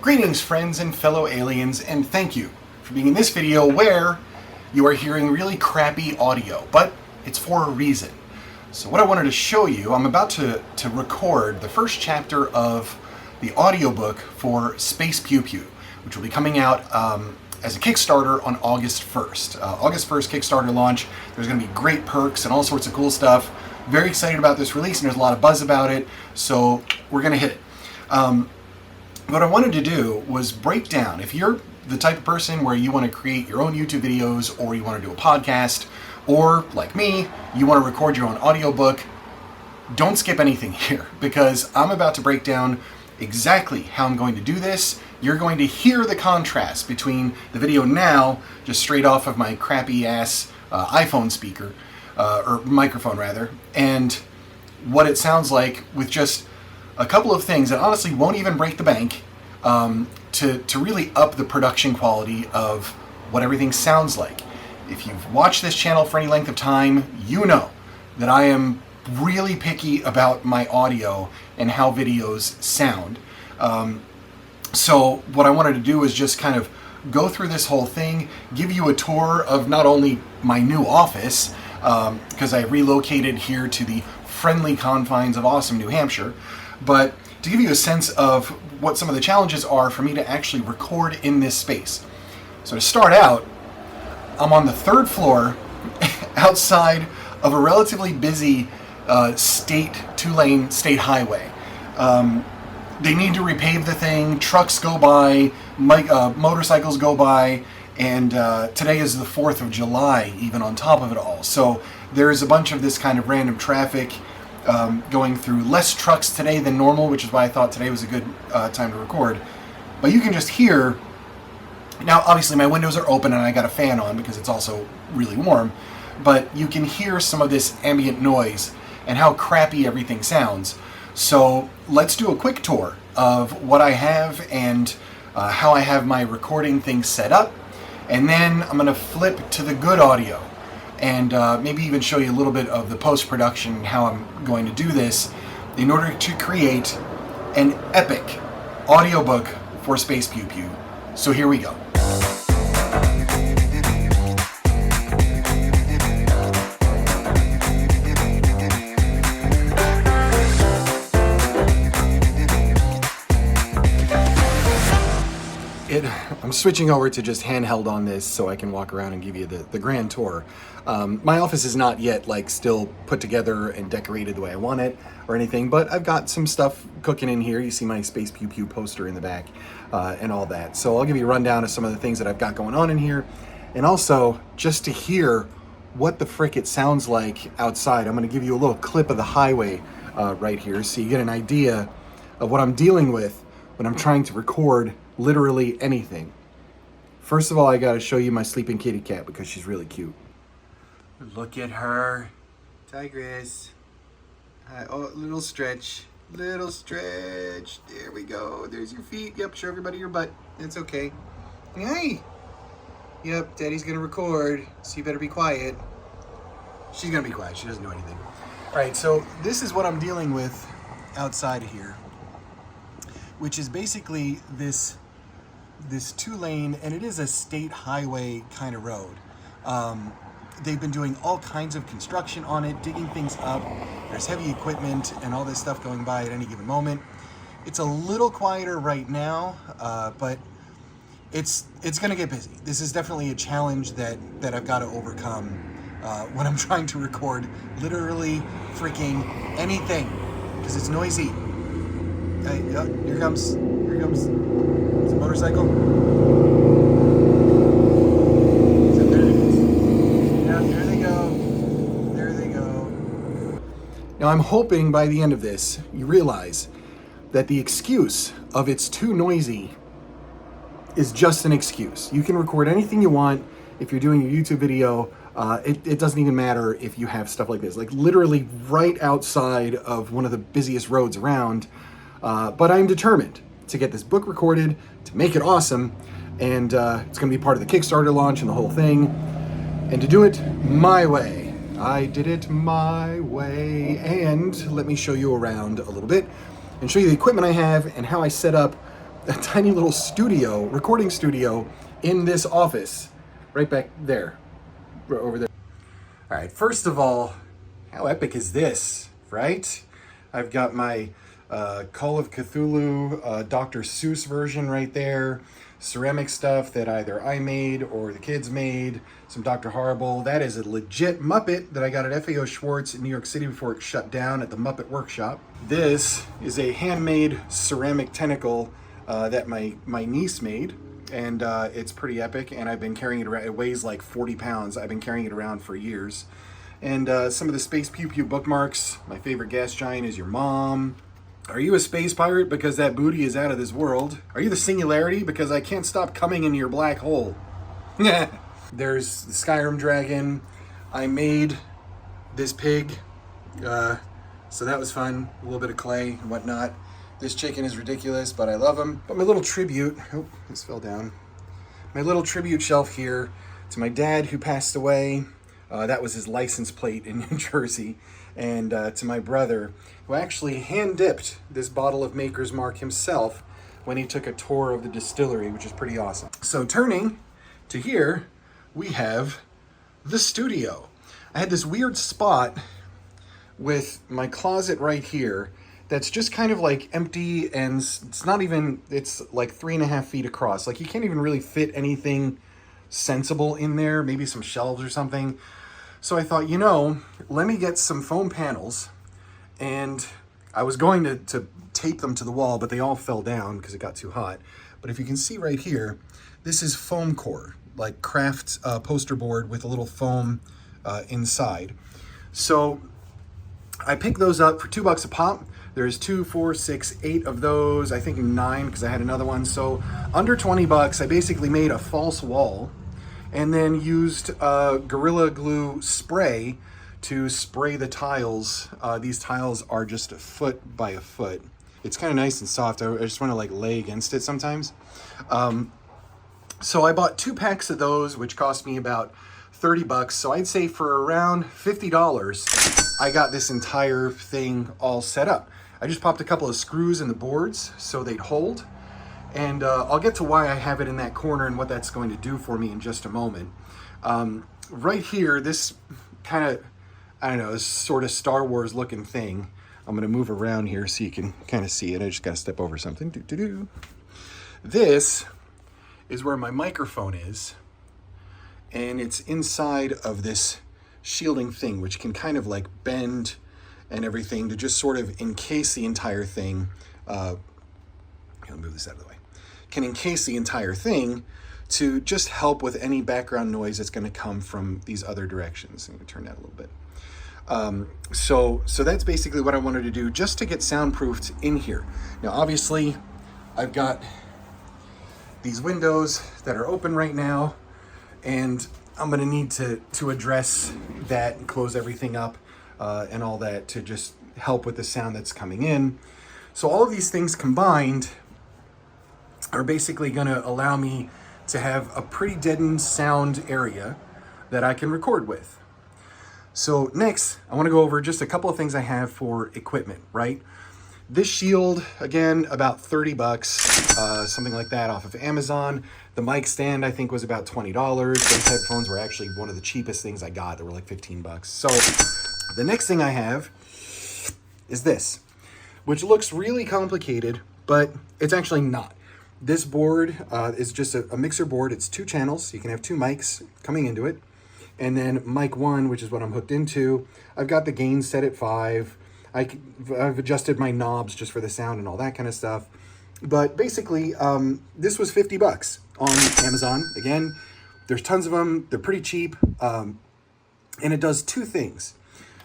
Greetings friends and fellow aliens, and thank you for being in this video where you are hearing really crappy audio, but it's for a reason. So what I wanted to show you, I'm about to record the first chapter of the audiobook for Space Pew Pew, which will be coming out as a Kickstarter on August 1st. August 1st Kickstarter launch. There's going to be great perks and all sorts of cool stuff. Very excited about this release, and there's a lot of buzz about it, so we're going to hit it. What I wanted to do was break down, if you're the type of person where you want to create your own YouTube videos, or you want to do a podcast, or like me, you want to record your own audiobook, don't skip anything here, because I'm about to break down exactly how I'm going to do this. You're going to hear the contrast between the video now, just straight off of my crappy ass iPhone speaker, or microphone rather, and what it sounds like with just a couple of things that honestly won't even break the bank, to really up the production quality of what everything sounds like. If you've watched this channel for any length of time, you know that I am really picky about my audio and how videos sound. So what I wanted to do is just kind of go through this whole thing, give you a tour of not only my new office, because I relocated here to the friendly confines of awesome New Hampshire, but to give you a sense of what some of the challenges are for me to actually record in this space. So to start out, I'm on the third floor outside of a relatively busy two-lane state highway. They need to repave the thing, trucks go by, motorcycles go by, and today is the 4th of July even on top of it all. So there's a bunch of this kind of random traffic going through. Less trucks today than normal, which is why I thought today was a good time to record. But you can just hear, now obviously my windows are open and I got a fan on because it's also really warm, but you can hear some of this ambient noise and how crappy everything sounds. So let's do a quick tour of what I have and how I have my recording thing set up, and then I'm going to flip to the good audio and maybe even show you a little bit of the post-production and how I'm going to do this in order to create an epic audiobook for Space Pew Pew. So here we go. I'm switching over to just handheld on this so I can walk around and give you the grand tour. My office is not yet still put together and decorated the way I want it or anything, but I've got some stuff cooking in here. You see my Space Pew Pew poster in the back and all that. So I'll give you a rundown of some of the things that I've got going on in here, and also just to hear what the frick it sounds like outside. I'm going to give you a little clip of the highway right here so you get an idea of what I'm dealing with when I'm trying to record literally anything. First of all, I gotta show you my sleeping kitty cat because she's really cute. Look at her. Tigress. Oh, little stretch. Little stretch. There we go. There's your feet. Yep, show everybody your butt. It's okay. Hey! Yep, Daddy's gonna record, so you better be quiet. She's gonna be quiet. She doesn't know anything. Alright, so this is what I'm dealing with outside here, which is basically this two-lane, and it is a state highway kind of road. They've been doing all kinds of construction on it, digging things up. There's heavy equipment and all this stuff going by at any given moment. It's a little quieter right now, but it's going to get busy. This is definitely a challenge that I've got to overcome when I'm trying to record literally freaking anything, because it's noisy. Here comes it's a motorcycle. So there it is. Yeah, there they go. Now I'm hoping by the end of this, you realize that the excuse of it's too noisy is just an excuse. You can record anything you want if you're doing a YouTube video. It doesn't even matter if you have stuff like this, literally right outside of one of the busiest roads around. But I'm determined to get this book recorded, to make it awesome, and it's going to be part of the Kickstarter launch and the whole thing, and to do it my way. I did it my way, and let me show you around a little bit and show you the equipment I have and how I set up a tiny little studio, recording studio in this office, right back there, over there. All right, first of all, how epic is this, right? I've got my Call of Cthulhu Dr. Seuss version right there. Ceramic stuff that either I made or the kids made. Some Dr. Horrible. That is a legit Muppet that I got at FAO Schwartz in New York City before it shut down at the Muppet Workshop. This is a handmade ceramic tentacle that my niece made. And it's pretty epic, and I've been carrying it around. It weighs like 40 pounds. I've been carrying it around for years. And some of the Space Pew Pew bookmarks. My favorite gas giant is your mom. Are you a space pirate because that booty is out of this world? Are you the singularity because I can't stop coming into your black hole? There's the Skyrim dragon. I made this pig, so that was fun. A little bit of clay and whatnot. This chicken is ridiculous, but I love him. But my little tribute, oh, this fell down. My little tribute shelf here to my dad who passed away. That was his license plate in New Jersey. And to my brother, who actually hand-dipped this bottle of Maker's Mark himself when he took a tour of the distillery, which is pretty awesome. So turning to here, we have the studio. I had this weird spot with my closet right here that's just kind of like empty, and it's not even, it's like 3.5 feet across. Like you can't even really fit anything sensible in there, maybe some shelves or something. So I thought, you know, let me get some foam panels, and I was going to tape them to the wall, but they all fell down because it got too hot. But if you can see right here, this is foam core, like craft poster board with a little foam inside. So I picked those up for $2 a pop. There's 2, 4, 6, 8 of those. I think 9 because I had another one. So under 20 bucks, I basically made a false wall and then used Gorilla Glue spray to spray the tiles. These tiles are just a foot by a foot. It's kind of nice and soft. I just want to like lay against it sometimes. So I bought 2 packs of those, which cost me about 30 bucks. So I'd say for around $50, I got this entire thing all set up. I just popped a couple of screws in the boards so they'd hold. And I'll get to why I have it in that corner and what that's going to do for me in just a moment. Right here, this kind of, I don't know, this sort of Star Wars looking thing. I'm going to move around here so you can kind of see it. I just got to step over something. This is where my microphone is. And it's inside of this shielding thing, which can kind of like bend and everything to just sort of encase the entire thing. I'll move this out of the way. Can encase the entire thing to just help with any background noise that's going to come from these other directions. I'm going to turn that a little bit. So that's basically what I wanted to do just to get soundproofed in here. Now, obviously, I've got these windows that are open right now, and I'm going to need to address that and close everything up and all that to just help with the sound that's coming in. So all of these things combined are basically going to allow me to have a pretty deadened sound area that I can record with. So next, I want to go over just a couple of things I have for equipment, right? This shield, again, about 30 bucks, something like that off of Amazon. The mic stand, I think, was about $20. Those headphones were actually one of the cheapest things I got. They were like 15 bucks. So the next thing I have is this, which looks really complicated, but it's actually not. This board is just a mixer board. It's 2 channels. You can have 2 mics coming into it. And then mic 1, which is what I'm hooked into. I've got the gain set at 5. I've adjusted my knobs just for the sound and all that kind of stuff. But basically, this was 50 bucks on Amazon. Again, there's tons of them. They're pretty cheap. And it does 2 things.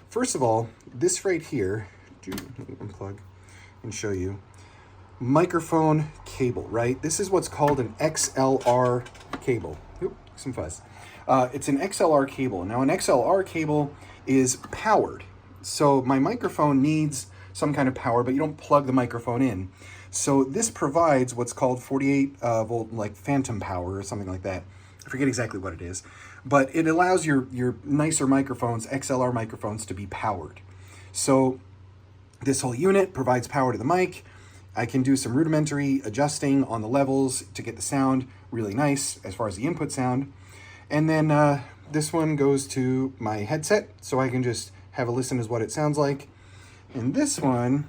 First of all, this right here, let me unplug and show you. Microphone cable, right? This is what's called an XLR cable. Oop, some fuzz. It's an XLR cable. Now, an XLR cable is powered. So my microphone needs some kind of power, but you don't plug the microphone in. So this provides what's called 48 volt, like phantom power or something like that. I forget exactly what it is, but it allows your nicer microphones, XLR microphones, to be powered. So this whole unit provides power to the mic. I can do some rudimentary adjusting on the levels to get the sound really nice as far as the input sound. And then this one goes to my headset, so I can just have a listen as what it sounds like. And this one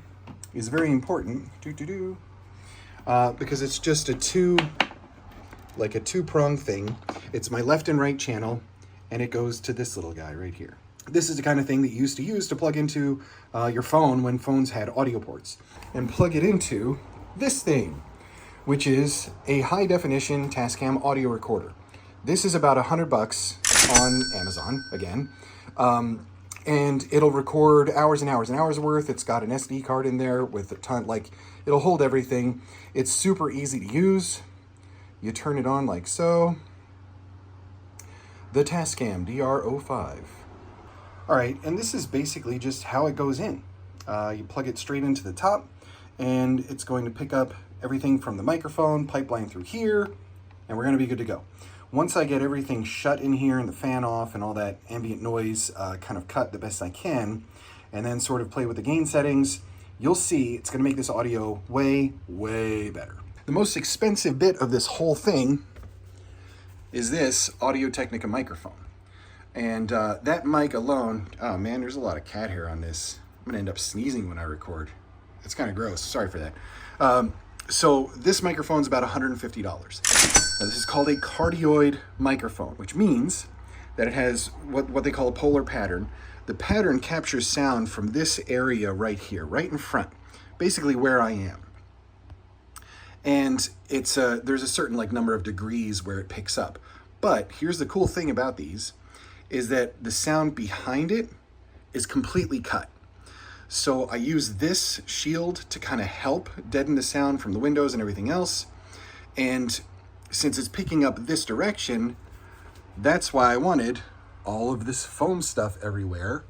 is very important, because it's just a two-prong thing. It's my left and right channel, and it goes to this little guy right here. This is the kind of thing that you used to use to plug into your phone when phones had audio ports, and plug it into this thing, which is a high-definition Tascam audio recorder. This is about $100 on Amazon, again, and it'll record hours and hours and hours worth. It's got an SD card in there with a ton, like, it'll hold everything. It's super easy to use. You turn it on like so. The Tascam DR05. All right, and this is basically just how it goes in. You plug it straight into the top, and it's going to pick up everything from the microphone, pipeline through here, and we're gonna be good to go. Once I get everything shut in here and the fan off and all that ambient noise kind of cut the best I can, and then sort of play with the gain settings, you'll see it's gonna make this audio way, way better. The most expensive bit of this whole thing is this Audio-Technica microphone. And that mic alone, oh man, there's a lot of cat hair on this. I'm gonna end up sneezing when I record. It's kind of gross, sorry for that. So this microphone's about $150. Now, this is called a cardioid microphone, which means that it has what they call a polar pattern. The pattern captures sound from this area right here, right in front, basically where I am. And it's there's a certain number of degrees where it picks up. But here's the cool thing about these, is that the sound behind it is completely cut. So I use this shield to kind of help deaden the sound from the windows and everything else. And since it's picking up this direction, that's why I wanted all of this foam stuff everywhere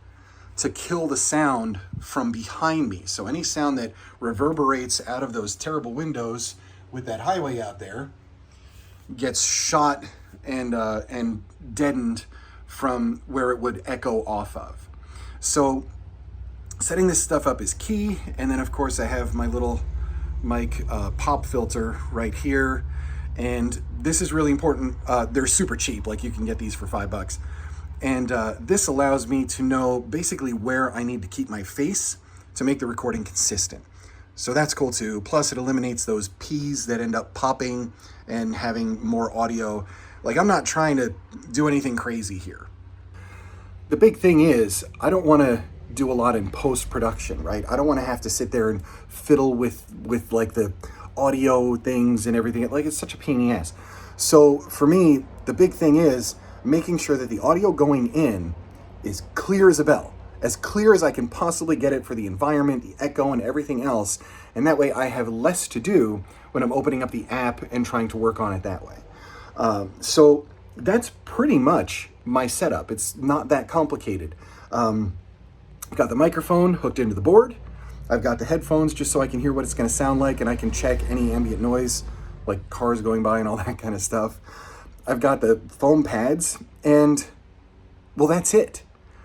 to kill the sound from behind me. So any sound that reverberates out of those terrible windows with that highway out there gets shot and deadened from where it would echo off of. So setting this stuff up is key. And then of course I have my little mic pop filter right here. And this is really important. They're super cheap, like you can get these for $5. And this allows me to know basically where I need to keep my face to make the recording consistent. So that's cool too. Plus it eliminates those P's that end up popping and having more audio. Like, I'm not trying to do anything crazy here. The big thing is, I don't want to do a lot in post-production, right? I don't want to have to sit there and fiddle with like the audio things and everything. Like, it's such a pain in the ass. So for me, the big thing is making sure that the audio going in is clear as a bell, as clear as I can possibly get it for the environment, the echo, and everything else. And that way I have less to do when I'm opening up the app and trying to work on it that way. So that's pretty much my setup. It's not that complicated. I've got the microphone hooked into the board. I've got the headphones just so I can hear what it's going to sound like, and I can check any ambient noise, like cars going by and all that kind of stuff. I've got the foam pads, and well, that's it.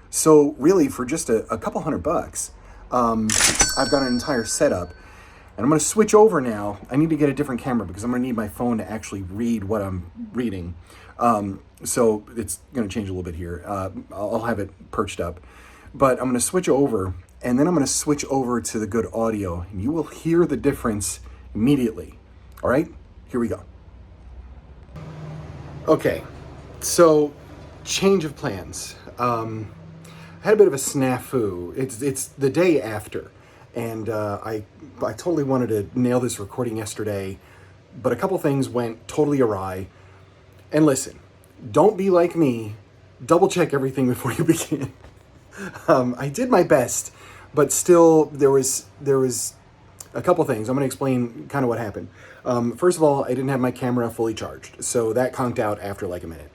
So really, for just a couple $100, I've got an entire setup. And I'm going to switch over now. I need to get a different camera because I'm going to need my phone to actually read what I'm reading. So it's going to change a little bit here. I'll have it perched up. But I'm going to switch over, and then I'm going to switch over to the good audio. And you will hear the difference immediately. All right, here we go. Okay, so change of plans. I had a bit of a snafu. It's the day after. And I totally wanted to nail this recording yesterday, but a couple things went totally awry. And listen, don't be like me. Double check everything before you begin. I did my best, but still there was a couple things. I'm going to explain kind of what happened. First of all, I didn't have my camera fully charged, so that conked out after like a minute.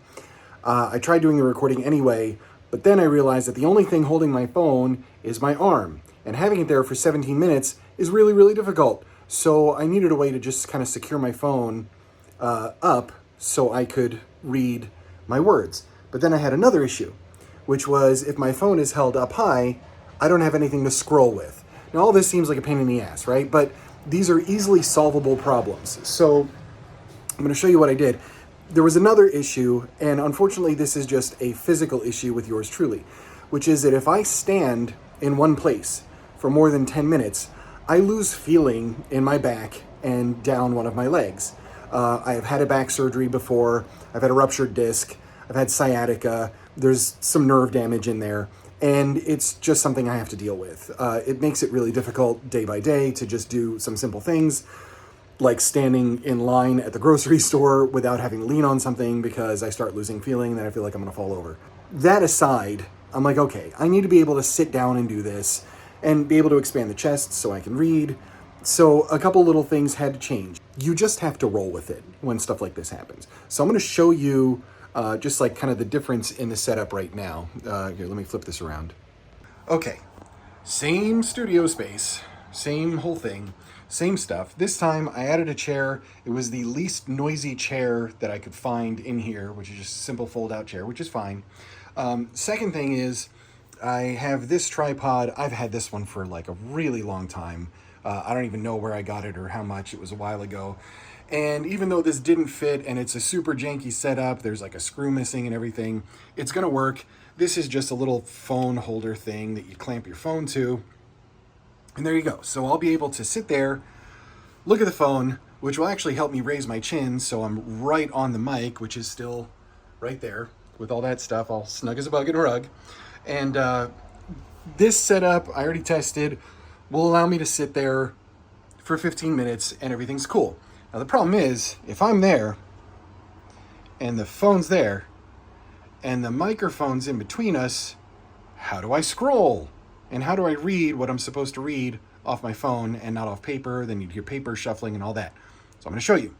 I tried doing the recording anyway, but then I realized that the only thing holding my phone is my arm. And having it there for 17 minutes is really, really difficult. So I needed a way to just kind of secure my phone up so I could read my words. But then I had another issue, which was if my phone is held up high, I don't have anything to scroll with. Now, all this seems like a pain in the ass, right? But these are easily solvable problems. So I'm going to show you what I did. There was another issue, and unfortunately this is just a physical issue with yours truly, which is that if I stand in one place for more than 10 minutes, I lose feeling in my back and down one of my legs. I have had a back surgery before. I've had a ruptured disc. I've had sciatica. There's some nerve damage in there, and it's just something I have to deal with. It makes it really difficult day by day to just do some simple things, like standing in line at the grocery store without having to lean on something because I start losing feeling, then I feel like I'm gonna fall over. That aside, I'm like, okay, I need to be able to sit down and do this and be able to expand the chest so I can read. So a couple little things had to change. You just have to roll with it when stuff like this happens. So I'm gonna show you just like kind of the difference in the setup right now. Here, let me flip this around. Okay, same studio space, same whole thing. Same stuff. This time I added a chair. It was the least noisy chair that I could find in here, which is just a simple fold-out chair, which is fine. Second thing is I have this tripod. I've had this one for like a really long time. I don't even know where I got it or how much. It was a while ago. And even though this didn't fit and it's a super janky setup, there's like a screw missing and everything, it's gonna work. This is just a little phone holder thing that you clamp your phone to. And there you go. So I'll be able to sit there, look at the phone, which will actually help me raise my chin so I'm right on the mic, which is still right there with all that stuff, all snug as a bug in a rug. And this setup, I already tested, will allow me to sit there for 15 minutes and everything's cool. Now the problem is, if I'm there and the phone's there and the microphone's in between us, how do I scroll? And how do I read what I'm supposed to read off my phone and not off paper? Then you'd hear paper shuffling and all that. So I'm going to show you.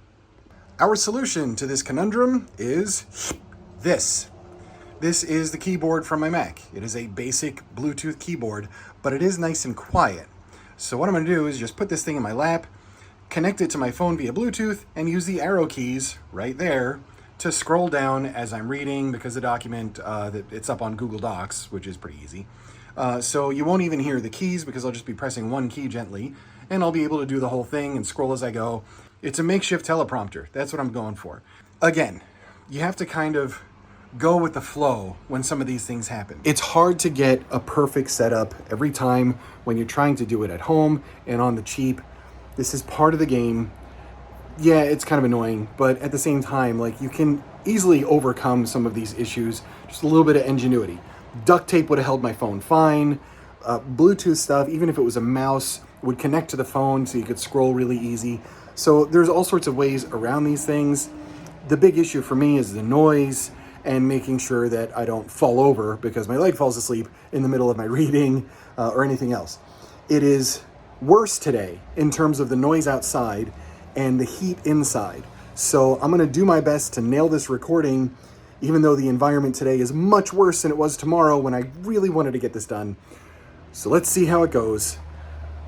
Our solution to this conundrum is this. This is the keyboard from my Mac. It is a basic Bluetooth keyboard, but it is nice and quiet. So what I'm going to do is just put this thing in my lap, connect it to my phone via Bluetooth, and use the arrow keys right there to scroll down as I'm reading, because the document, that it's up on Google Docs, which is pretty easy. So you won't even hear the keys because I'll just be pressing one key gently and I'll be able to do the whole thing and scroll as I go. It's a makeshift teleprompter. That's what I'm going for. Again, you have to kind of go with the flow when some of these things happen. It's hard to get a perfect setup every time when you're trying to do it at home and on the cheap. This is part of the game. Yeah, it's kind of annoying, but at the same time, like, you can easily overcome some of these issues. Just a little bit of ingenuity. Duct tape would have held my phone fine. Bluetooth stuff, even if it was a mouse, would connect to the phone so you could scroll really easy. So there's all sorts of ways around these things. The big issue for me is the noise and making sure that I don't fall over because my leg falls asleep in the middle of my reading or anything else. It is worse today in terms of the noise outside and the heat inside. So I'm gonna do my best to nail this recording, even though the environment today is much worse than it was tomorrow when I really wanted to get this done. So let's see how it goes.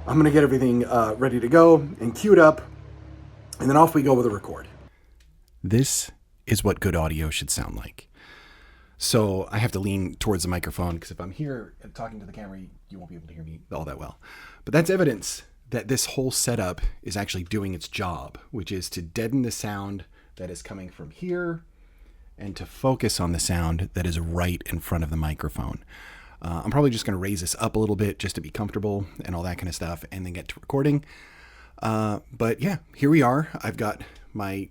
I'm gonna get everything ready to go and queued up, and then off we go with a record. This is what good audio should sound like. So I have to lean towards the microphone because if I'm here talking to the camera, you won't be able to hear me all that well. But that's evidence that this whole setup is actually doing its job, which is to deaden the sound that is coming from here and to focus on the sound that is right in front of the microphone. I'm probably just going to raise this up a little bit just to be comfortable and all that kind of stuff and then get to recording. But yeah, here we are. I've got my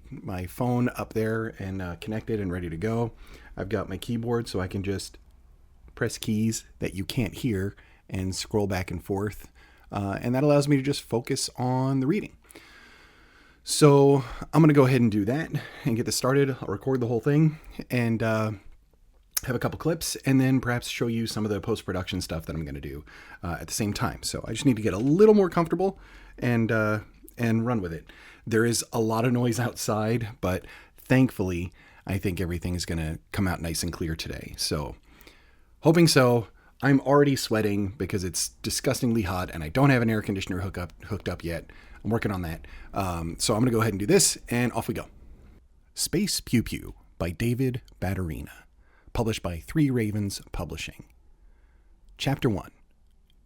phone up there and connected and ready to go. I've got my keyboard so I can just press keys that you can't hear and scroll back and forth. And that allows me to just focus on the reading. So I'm going to go ahead and do that and get this started. I'll record the whole thing and have a couple clips and then perhaps show you some of the post-production stuff that I'm going to do at the same time. So I just need to get a little more comfortable and run with it. There is a lot of noise outside, but thankfully I think everything is going to come out nice and clear today. So hoping so. I'm already sweating because it's disgustingly hot and I don't have an air conditioner hooked up yet. I'm working on that. So I'm going to go ahead and do this and off we go. Space Pew Pew by David Batterina, published by Three Ravens Publishing. Chapter 1,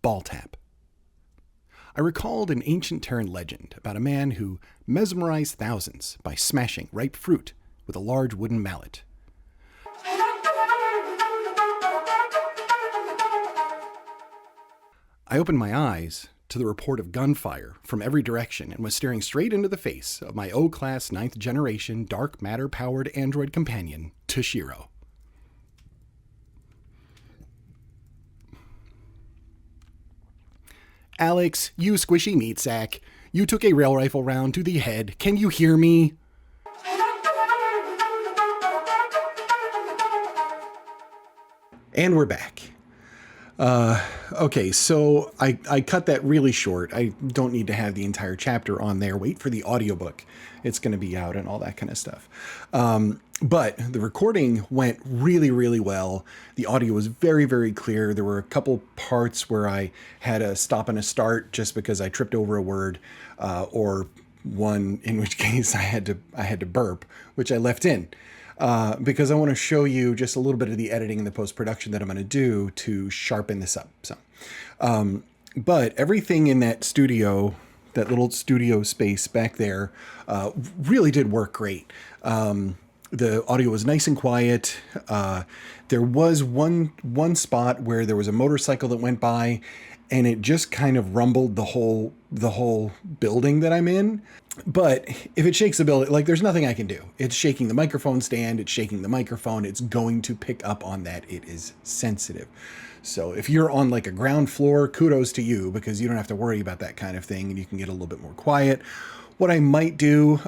Ball Tap. I recalled an ancient Terran legend about a man who mesmerized thousands by smashing ripe fruit with a large wooden mallet. I opened my eyes to the report of gunfire from every direction and was staring straight into the face of my O-class 9th generation dark matter-powered android companion, Toshiro. Alex, you squishy meat sack. You took a rail rifle round to the head. Can you hear me? And we're back. Okay, so I cut that really short. I don't need to have the entire chapter on there. Wait for the audiobook. It's going to be out and all that kind of stuff. But the recording went really, really well. The audio was very, very clear. There were a couple parts where I had a stop and a start just because I tripped over a word, or one in which case I had to burp, which I left in. Because I want to show you just a little bit of the editing and the post-production that I'm going to do to sharpen this up. So, but everything in that studio, that little studio space back there, really did work great. The audio was nice and quiet. There was one spot where there was a motorcycle that went by, and it just kind of rumbled the whole building that I'm in. But if it shakes the building, like, there's nothing I can do. It's shaking the microphone stand, it's shaking the microphone, it's going to pick up on that. It is sensitive. So if you're on like a ground floor, kudos to you, because you don't have to worry about that kind of thing and you can get a little bit more quiet. What I might do,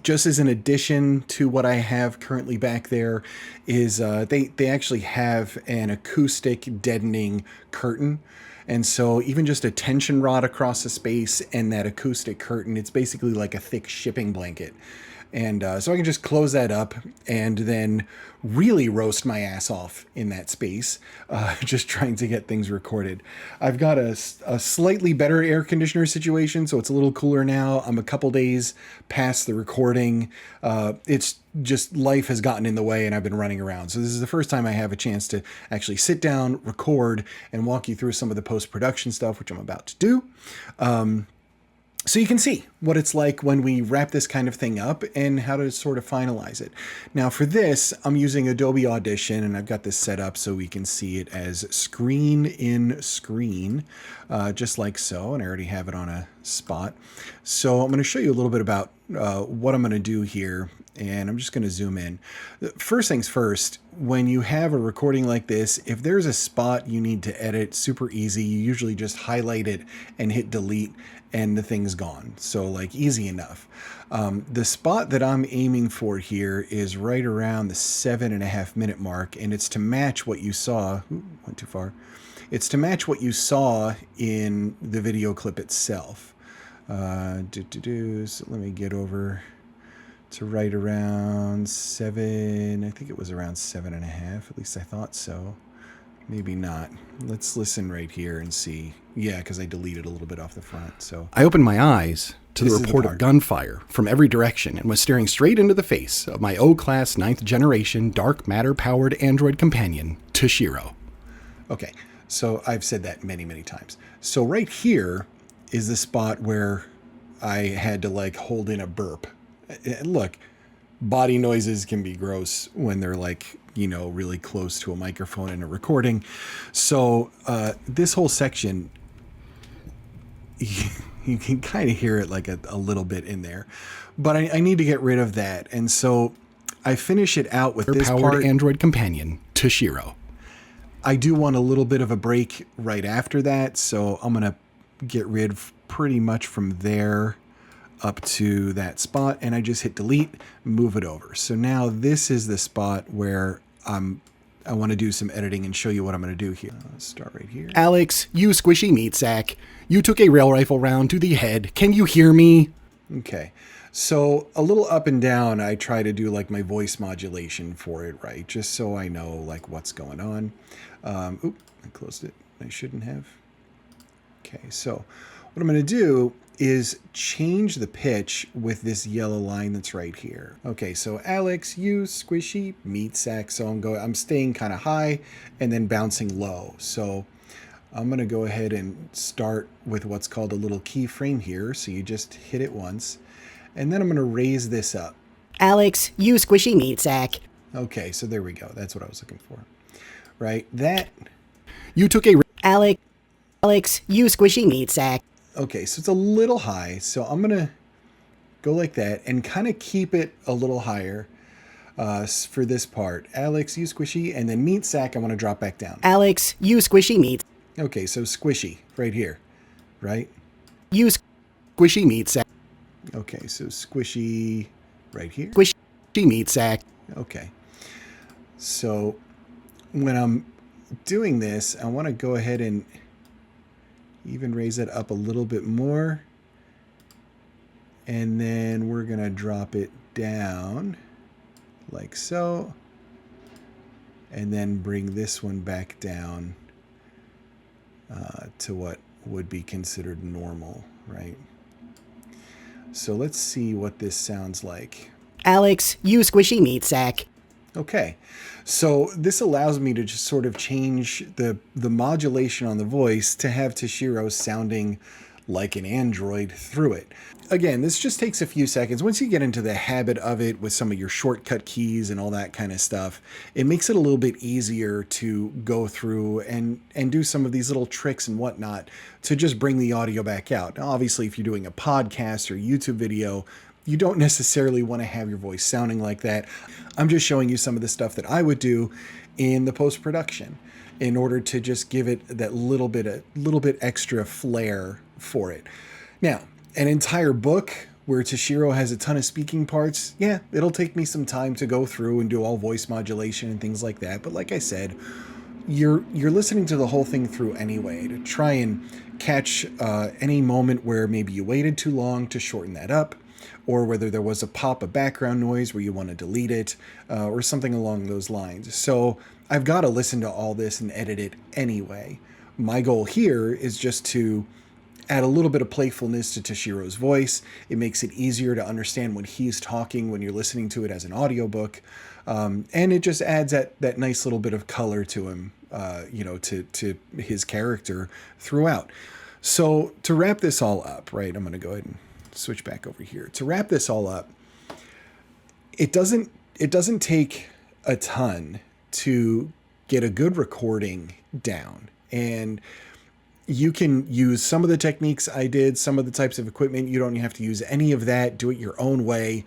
just as an addition to what I have currently back there, is they actually have an acoustic deadening curtain. And so even just a tension rod across the space and that acoustic curtain, it's basically like a thick shipping blanket. And so I can just close that up and then really roast my ass off in that space, just trying to get things recorded. I've got a slightly better air conditioner situation, so it's a little cooler now. I'm a couple days past the recording. It's just life has gotten in the way and I've been running around. So this is the first time I have a chance to actually sit down, record, and walk you through some of the post-production stuff, which I'm about to do. So you can see what it's like when we wrap this kind of thing up and how to sort of finalize it. Now for this, I'm using Adobe Audition, and I've got this set up so we can see it as screen in screen, just like so. And I already have it on a spot. So I'm going to show you a little bit about what I'm going to do here. And I'm just going to zoom in. First things first, when you have a recording like this, if there's a spot you need to edit, super easy. You usually just highlight it and hit delete and the thing's gone. So like easy enough. The spot that I'm aiming for here is right around the 7.5 minute mark. And it's to match what you saw. Ooh, went too far. It's to match what you saw in the video clip itself. So let me get over to right around 7, I think it was around 7.5, at least I thought so. Maybe not. Let's listen right here and see. Yeah, because I deleted a little bit off the front. So I opened my eyes to the report of gunfire from every direction and was staring straight into the face of my O-class 9th generation dark matter-powered android companion, Toshiro. Okay, so I've said that many, many times. So right here is the spot where I had to like hold in a burp. Look, body noises can be gross when they're like, you know, really close to a microphone in a recording. So this whole section, you can kind of hear it like a little bit in there, but I need to get rid of that. And so I finish it out with this part. Android companion, Toshiro. I do want a little bit of a break right after that. So I'm going to get rid pretty much from there up to that spot, and I just hit delete, move it over. So now this is the spot where I want to do some editing and show you what I'm going to do here. Let's start right here. Alex, you squishy meat sack. You took a rail rifle round to the head. Can you hear me? Okay. So a little up and down, I try to do like my voice modulation for it, right? Just so I know like what's going on. Oop, I closed it. I shouldn't have. Okay, so what I'm going to do is change the pitch with this yellow line that's right here. Okay, so Alex, you squishy meat sack. So I'm staying kind of high and then bouncing low. So I'm going to go ahead and start with what's called a little keyframe here. So you just hit it once, and then I'm going to raise this up. Alex, you squishy meat sack. Okay, so there we go. That's what I was looking for. Right, that. You took a... Alex, you squishy meat sack. Okay, so it's a little high. So I'm going to go like that and kind of keep it a little higher for this part. Alex, you squishy, and then meat sack, I want to drop back down. Alex, you squishy meat. Okay, so squishy right here, right? You squishy meat sack. Okay, so squishy right here. Squishy meat sack. Okay. So when I'm doing this, I want to go ahead and even raise it up a little bit more. And then we're going to drop it down like so. And then bring this one back down to what would be considered normal, right? So let's see what this sounds like. Alex, you squishy meat sack. Okay, so this allows me to just sort of change the modulation on the voice to have Toshiro sounding like an android through it. Again, this just takes a few seconds. Once you get into the habit of it with some of your shortcut keys and all that kind of stuff, it makes it a little bit easier to go through and do some of these little tricks and whatnot to just bring the audio back out. Now, obviously, if you're doing a podcast or YouTube video, you don't necessarily want to have your voice sounding like that. I'm just showing you some of the stuff that I would do in the post-production in order to just give it that little bit extra flair for it. Now, an entire book where Toshiro has a ton of speaking parts, yeah, it'll take me some time to go through and do all voice modulation and things like that. But like I said, you're listening to the whole thing through anyway to try and catch any moment where maybe you waited too long to shorten that up, or whether there was a pop of background noise where you want to delete it, or something along those lines. So I've got to listen to all this and edit it anyway. My goal here is just to add a little bit of playfulness to Toshiro's voice. It makes it easier to understand when he's talking when you're listening to it as an audiobook. And it just adds that nice little bit of color to him, to his character throughout. So to wrap this all up, right, I'm going to go ahead and switch back over here. To wrap this all up, it doesn't take a ton to get a good recording down. And you can use some of the techniques I did, some of the types of equipment. You don't have to use any of that. Do it your own way.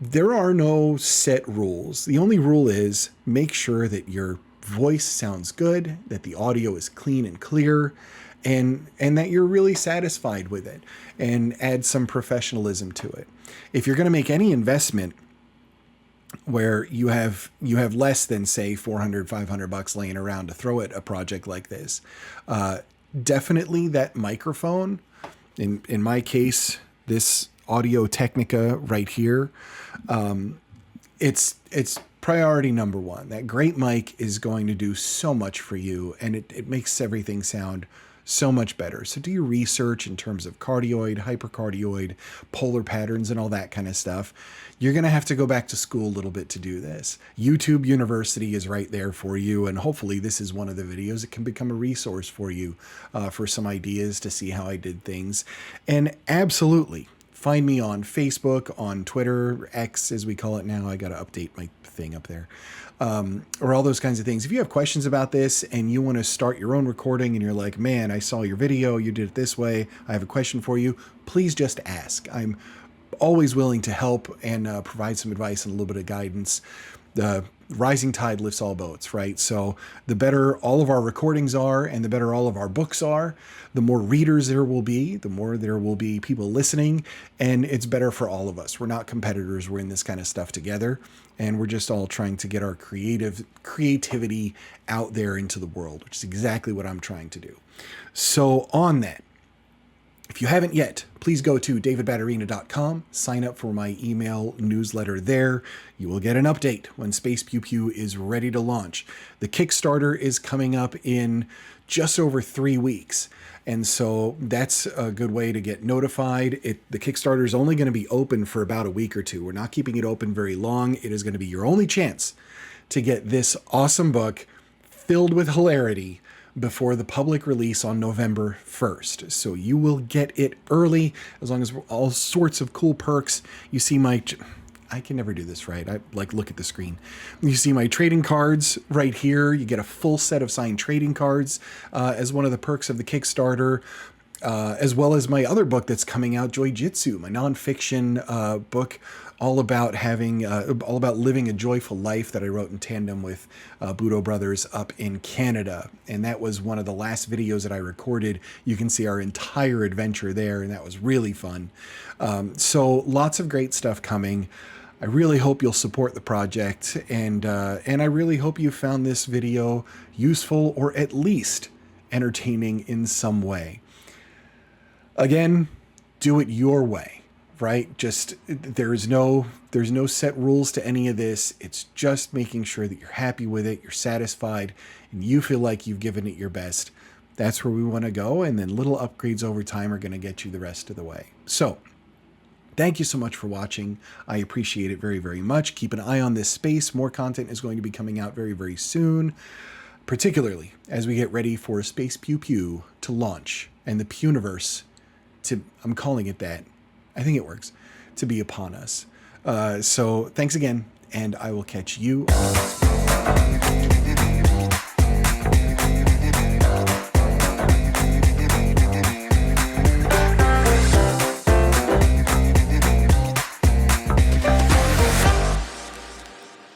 There are no set rules. The only rule is make sure that your voice sounds good, that the audio is clean and clear, and that you're really satisfied with it, and add some professionalism to it. If you're going to make any investment where you have less than, say, $400-$500 laying around to throw at a project like this, definitely that microphone, in my case, this Audio Technica right here, it's priority number one. That great mic is going to do so much for you, and it makes everything sound so much better. So do your research in terms of cardioid, hypercardioid, polar patterns, and all that kind of stuff. You're going to have to go back to school a little bit to do this. YouTube University is right there for you, and hopefully this is one of the videos that can become a resource for you for some ideas to see how I did things. And absolutely, find me on Facebook, on Twitter, X as we call it now. I got to update my thing up there. Or all those kinds of things. If you have questions about this and you want to start your own recording and you're like, man, I saw your video, you did it this way, I have a question for you, please just ask. I'm always willing to help and provide some advice and a little bit of guidance. The rising tide lifts all boats, right? So the better all of our recordings are and the better all of our books are, the more readers there will be, the more there will be people listening, and it's better for all of us. We're not competitors. We're in this kind of stuff together, and we're just all trying to get our creativity out there into the world, which is exactly what I'm trying to do. So on that, if you haven't yet, please go to davidbatterina.com, sign up for my email newsletter there. You will get an update when Space Pew Pew is ready to launch. The Kickstarter is coming up in just over 3 weeks. And so that's a good way to get notified. The Kickstarter is only going to be open for about a week or two. We're not keeping it open very long. It is going to be your only chance to get this awesome book filled with hilarity before the public release on November 1st. So you will get it early, as long as all sorts of cool perks. You see my... I can never do this right. I look at the screen. You see my trading cards right here. You get a full set of signed trading cards as one of the perks of the Kickstarter, as well as my other book that's coming out, Joy Jitsu, my nonfiction book, all about living a joyful life that I wrote in tandem with Budo Brothers up in Canada. And that was one of the last videos that I recorded. You can see our entire adventure there, and that was really fun. So lots of great stuff coming. I really hope you'll support the project, and I really hope you found this video useful or at least entertaining in some way. Again, do it your way, right? Just there's no set rules to any of this. It's just making sure that you're happy with it, you're satisfied, and you feel like you've given it your best. That's where we want to go, and then little upgrades over time are going to get you the rest of the way. So, thank you so much for watching. I appreciate it very, very much. Keep an eye on this space. More content is going to be coming out very, very soon, particularly as we get ready for Space Pew Pew to launch and the Pewniverse to, I'm calling it that, I think it works, to be upon us. So thanks again, and I will catch you on the next video.